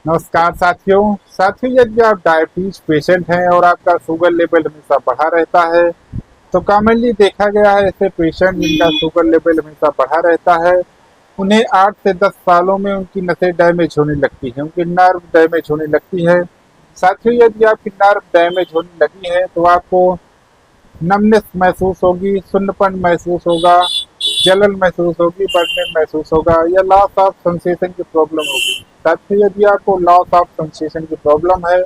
नमस्कार साथियों, यदि आप डायबिटीज पेशेंट हैं और आपका शुगर लेवल हमेशा बढ़ा रहता है तो कॉमनली देखा गया है ऐसे पेशेंट जिनका शुगर लेवल हमेशा बढ़ा रहता है उन्हें 8 से 10 सालों में उनकी नसें डैमेज होने लगती हैं, उनकी नर्व डैमेज होने लगती है। साथियों, यदि आपकी नर्व डैमेज होने लगी है तो आपको नमनेस महसूस होगी, सुन्नपन महसूस होगा, जलन महसूस होगी, बर्डनेस महसूस होगा या लॉस ऑफ सेंसेशन की प्रॉब्लम होगी। साथ ही यदि आपको लॉस ऑफ सेंसेशन की प्रॉब्लम है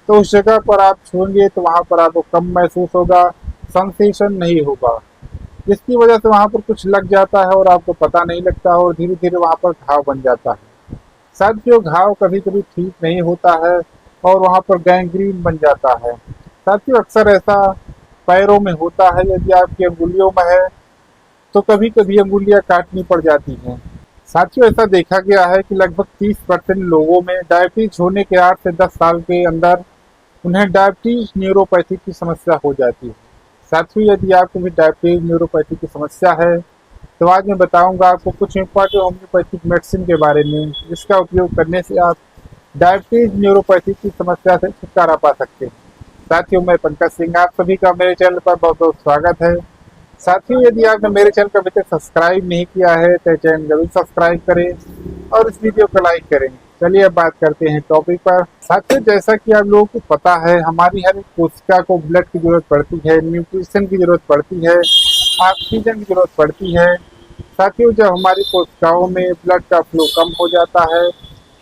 तो उस जगह पर आप छूएंगे तो वहां पर आपको कम महसूस होगा, सेंसेशन नहीं होगा, जिसकी वजह से वहां पर कुछ लग जाता है और आपको पता नहीं लगता और धीरे धीरे वहां पर घाव बन जाता है। साथियों, घाव कभी कभी ठीक नहीं होता है और वहां पर गैंग्रीन बन जाता है। साथियों, अक्सर ऐसा पैरों में होता है, यदि आपकी अंगुलियों में है तो कभी कभी अंगुलियां काटनी पड़ जाती हैं। साथियों, ऐसा देखा गया है कि लगभग 30% लोगों में डायबिटीज होने के 8 से 10 साल के अंदर उन्हें डायबिटीज न्यूरोपैथी की समस्या हो जाती है। साथियों, यदि आपको भी डायबिटीज न्यूरोपैथी की समस्या है तो आज मैं बताऊंगा आपको कुछ इंपॉर्टेंट होम्योपैथिक मेडिसिन के बारे में जिसका उपयोग करने से आप डायबिटीज न्यूरोपैथी की समस्या से छुटकारा पा सकते हैं। साथियों, मैं पंकज सिंह, आप सभी का मेरे चैनल पर बहुत बहुत स्वागत है। साथियों, यदि आपने मेरे चैनल को अभी तक सब्सक्राइब नहीं किया है तो चैनल जरूर सब्सक्राइब करें और इस वीडियो को लाइक करें। चलिए अब बात करते हैं टॉपिक पर। साथियों, जैसा कि आप लोगों को पता है, हमारी हर एक कोशिका को ब्लड की जरूरत पड़ती है, न्यूट्रिशन की जरूरत पड़ती है, ऑक्सीजन की जरूरत पड़ती है। साथियों, जब हमारी कोशिकाओं में ब्लड का फ्लो कम हो जाता है,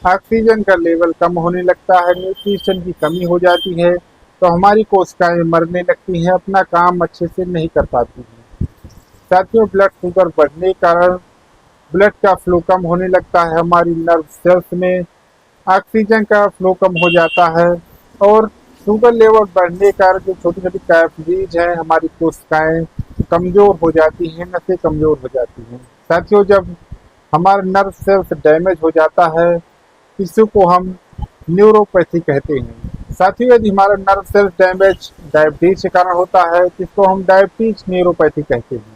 ऑक्सीजन का लेवल कम होने लगता है, न्यूट्रिशन की कमी हो जाती है तो हमारी कोशिकाएं मरने लगती हैं, अपना काम अच्छे से नहीं कर पाती हैं। साथियों, ब्लड शुगर बढ़ने के कारण ब्लड का फ्लो कम होने लगता है, हमारी नर्व सेल्स में ऑक्सीजन का फ्लो कम हो जाता है और शुगर लेवल बढ़ने के कारण जो छोटी छोटी कैपिलरीज हैं, हमारी कोशिकाएं कमजोर हो जाती हैं, नसें कमजोर हो जाती हैं। साथियों, जब हमारा नर्व सेल्स डैमेज हो जाता है, इसी को हम न्यूरोपैथी कहते हैं। साथियों, यदि हमारा नर्व सेल्स डैमेज डायबिटीज के कारण होता है जिसको हम डायबिटीज न्यूरोपैथी कहते हैं।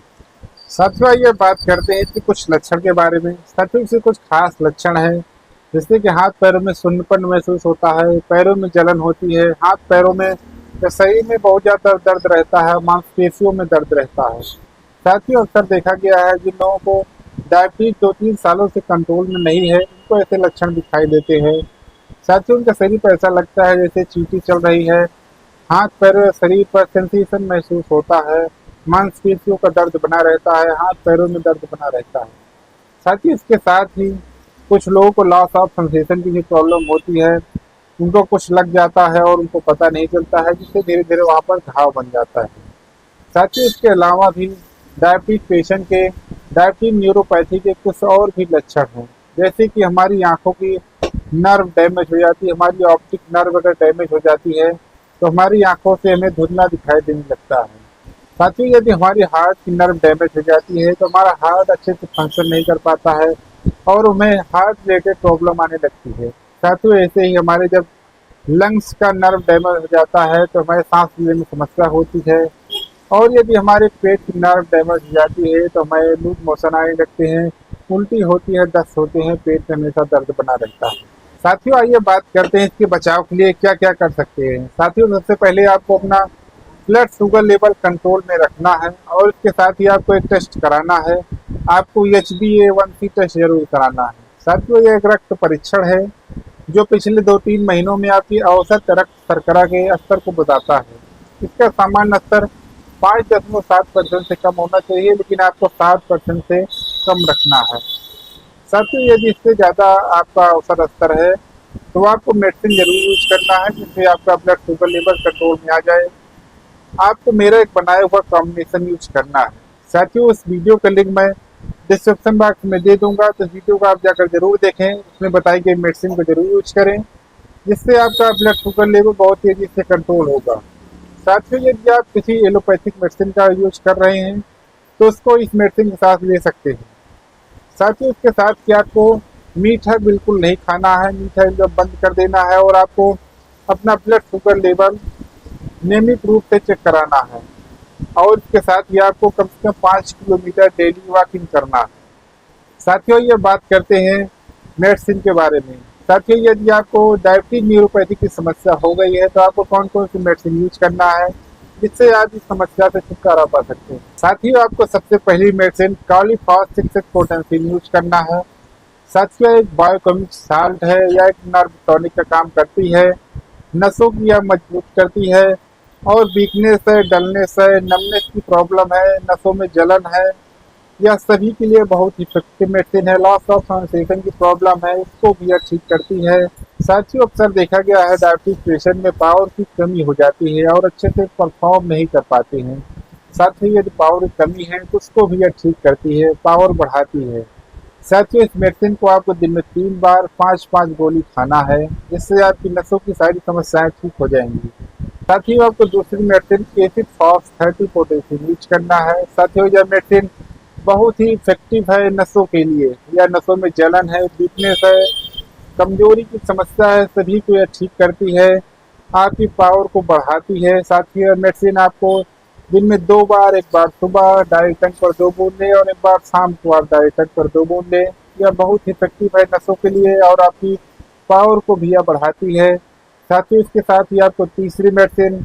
साथियों, ये बात करते हैं कि कुछ लक्षण के बारे में। साथियों, इसके कुछ खास लक्षण हैं, जैसे कि हाथ पैरों में सुन्नपन महसूस होता है, पैरों में जलन होती है, हाथ पैरों में या शरीर में बहुत ज़्यादा दर्द रहता है, मांसपेशियों में दर्द रहता है। साथियों, अक्सर देखा गया है जिन लोगों को डायबिटीज 2-3 सालों से कंट्रोल में नहीं है, उनको ऐसे लक्षण दिखाई देते हैं। साथियों, उनके शरीर पर ऐसा लगता है जैसे चींटी चल रही है, हाथ पैर शरीर पर सेंसेशन महसूस होता है, मांसपेशियों का दर्द बना रहता है, हाथ पैरों में दर्द बना रहता है। साथ ही इसके साथ ही कुछ लोगों को लॉस ऑफ सेंसेशन की भी प्रॉब्लम होती है, उनको कुछ लग जाता है और उनको पता नहीं चलता है, जिससे धीरे धीरे वहाँ पर घाव बन जाता है। साथ ही इसके अलावा भी डायबिटीज पेशेंट के डायबिटीज न्यूरोपैथी के कुछ और भी लक्षण हैं, जैसे कि हमारी आंखों की नर्व डैमेज हो जाती है, हमारी ऑप्टिक नर्व अगर डैमेज हो जाती है तो हमारी आंखों से हमें धुंधला दिखाई देने लगता है। साथ ही यदि हमारी हार्ट की नर्व डैमेज हो जाती है तो हमारा हार्ट अच्छे से फंक्शन नहीं कर पाता है और हमें हार्ट रिलेटेड प्रॉब्लम आने लगती है। साथियों, ऐसे ही हमारे जब लंग्स का नर्व डैमेज हो जाता है तो हमें सांस लेने में समस्या होती है और यदि हमारे पेट की नर्व डैमेज हो जाती है तो हमें लूज मोशन आने लगते हैं, उल्टी होती है, दस्त होते हैं, पेट में हमेशा दर्द बना रहता है। साथियों, आइए बात करते हैं इसके बचाव के लिए क्या क्या कर सकते हैं। साथियों, सबसे पहले आपको अपना ब्लड शुगर लेवल कंट्रोल में रखना है और इसके साथ ही आपको एक टेस्ट कराना है, आपको HbA1c टेस्ट जरूर कराना है। साथियों, ये एक रक्त परीक्षण है जो पिछले 2-3 महीनों में आपकी औसत रक्त शर्करा के स्तर को बताता है। इसका सामान्य स्तर 5.7% से कम होना चाहिए, लेकिन आपको 7% से कम रखना है। साथियों, यदि इससे ज़्यादा आपका औसत स्तर है तो आपको मेडिसिन जरूर यूज करना है, जिससे आपका ब्लड शुगर लेवल कंट्रोल में आ जाए। आपको मेरा एक बनाया हुआ कॉम्बिनेशन यूज करना है। साथियों, इस वीडियो का लिंक मैं डिस्क्रिप्शन बॉक्स में दे दूंगा, तो इस वीडियो को आप जाकर जरूर देखें, उसमें बताई गई मेडिसिन को जरूर यूज करें, जिससे आपका ब्लड शुगर लेवल बहुत तेजी से कंट्रोल होगा। साथियों, यदि आप किसी एलोपैथिक मेडिसिन का यूज कर रहे हैं तो उसको इस मेडिसिन के साथ ले सकते हैं। साथियों, इसके साथ कि आपको मीठा बिल्कुल नहीं खाना है, मीठा एकदम बंद कर देना है और आपको अपना ब्लड शुगर लेवल नियमित रूप से चेक कराना है और इसके साथ ही आपको कम से कम 5 किलोमीटर डेली वॉकिंग करना है। साथियों, ये बात करते हैं मेडिसिन के बारे में। साथियों, यदि आपको डायबिटीज न्यूरोपैथी की समस्या हो गई है तो आपको कौन कौन सी मेडिसिन यूज करना है जिससे आप इस समस्या से छुटकारा पा सकते हैं। साथियों, आपको सबसे पहली मेडिसिन कॉलीफॉस 6 पोटेंशियल यूज करना है। साथियों, एक बायोकेमिक साल्ट है या एक नर्व टॉनिक का काम करती है, नसों की यह मजबूत करती है और वीकनेस है, डलनेस है, नमनेस की प्रॉब्लम है, नसों में जलन है, यह सभी के लिए बहुत इफेक्टिव मेडिसिन है। लॉस ऑफ सेंसेशन की प्रॉब्लम है, इसको भी यह ठीक करती है। साथियों, अक्सर देखा गया है डायबिटीज पेशेंट में पावर की कमी हो जाती है और अच्छे से परफॉर्म नहीं कर पाते हैं। साथियों, यदि पावर की कमी है तो उसको भी यह ठीक करती है, पावर बढ़ाती है। साथियों, इस मेडिसिन को आपको दिन में 3 बार 5-5 गोली खाना है, जिससे आपकी नसों की सारी समस्याएं ठीक हो जाएंगी। साथियों, आपको दूसरी medicine acid phos 30 potassium use करना है। साथियों, यह मेडिसिन बहुत ही इफेक्टिव है नसों के लिए, या नसों में जलन है, वीकनेस है, कमजोरी की समस्या है, सभी को यह ठीक करती है, आपकी पावर को बढ़ाती है। साथियों, मेडिसिन आपको दिन में 2 बार, एक बार सुबह डायरेक्ट टंग पर 2 बूंद लें और एक बार शाम को आप डायरेक्ट टंग पर 2 बूंद लें। यह बहुत इफेक्टिव है नसों के लिए और आपकी पावर को भी यह बढ़ाती है। साथियों, इसके साथ ही आपको तीसरी मेडिसिन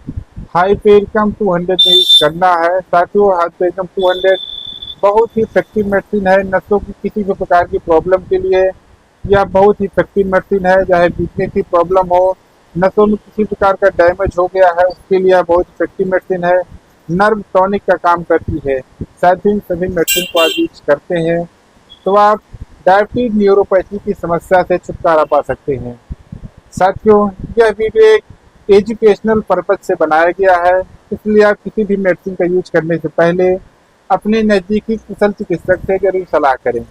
हाइपेरिकम 200 में यूज करना है। साथियों, हाइपेरिकम 200 बहुत ही इफेक्टिव मेडिसिन है नसों की किसी भी प्रकार की प्रॉब्लम के लिए। यह बहुत ही इफेक्टिव मेडिसिन है, चाहे वीकनेस की प्रॉब्लम हो, नसों में किसी प्रकार का डैमेज हो गया है, उसके लिए यह बहुत इफेक्टिव मेडिसिन है। नर्व टॉनिक का काम करती है। साथियों, सभी मेडिसिन को आप यूज करते हैं तो आप डायबिटीज न्यूरोपैथी की समस्या से छुटकारा पा सकते हैं। साथियों, यह वीडियो एक एजुकेशनल पर्पज से बनाया गया है, इसलिए आप किसी भी मेडिसिन का यूज करने से पहले अपने नज़दीकी कुशल चिकित्सक से जरूर सलाह करें।